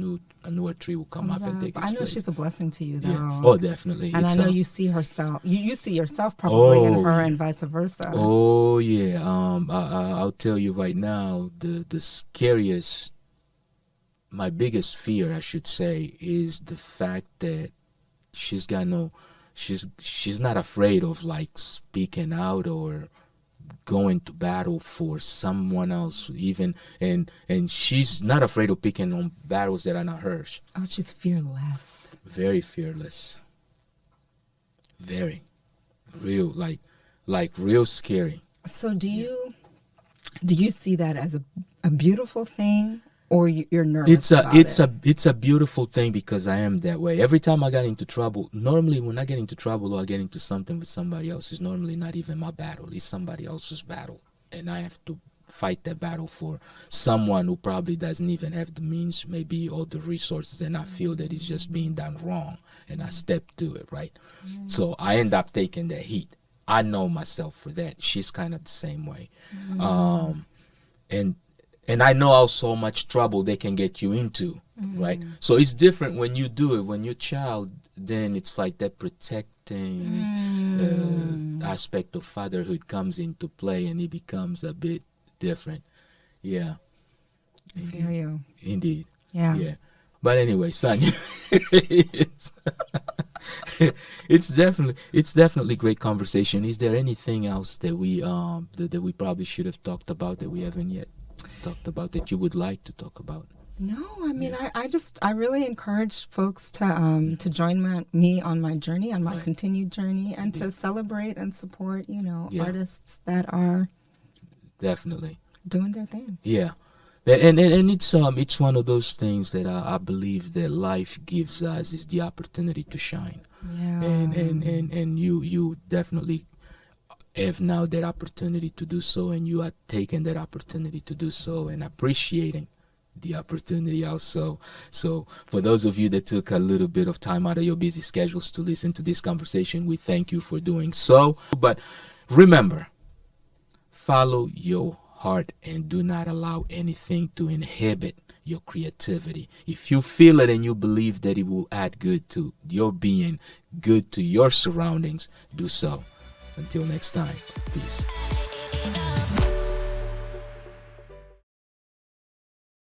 newer tree will come up and take its I know place. she's a blessing to you, though. Yeah. Oh, definitely. And I know you see herself. You see yourself probably in her, and vice versa. Oh yeah. I'll tell you right now, the scariest, my biggest fear, I should say, is the fact that she's not afraid of like speaking out or going to battle for someone else, even, and she's not afraid of picking on battles that are not hers. Oh, she's fearless. Very fearless. Very real, like real scary. So do you see that as a beautiful thing, or you're nervous about it? It's a beautiful thing, because I am that way. Every time I got into trouble, normally when I get into trouble or I get into something with somebody else, it's normally not even my battle. It's somebody else's battle. And I have to fight that battle for someone who probably doesn't even have the means, maybe, or the resources, and I feel that it's just being done wrong, and I step to it, right? So I end up taking that heat. I know myself for that. She's kind of the same way. And I know how much trouble they can get you into, right? So it's different when you do it. When you're a child, then it's like that protecting aspect of fatherhood comes into play, and it becomes a bit different. Yeah. I feel you. Indeed. Yeah. But anyway, Sonya, it's definitely great conversation. Is there anything else that we probably should have talked about that we haven't yet talked about that you would like to talk about? No, I mean, I really encourage folks to join me on my journey, on my continued journey, and to celebrate and support, artists that are definitely doing their thing. Yeah, and it's one of those things that I believe that life gives us, is the opportunity to shine. Yeah, and you definitely have now that opportunity to do so, and you are taking that opportunity to do so and appreciating the opportunity also. So for those of you that took a little bit of time out of your busy schedules to listen to this conversation, we thank you for doing so. But remember, follow your heart and do not allow anything to inhibit your creativity. If you feel it and you believe that it will add good to your being, good to your surroundings, do so. Until next time, peace.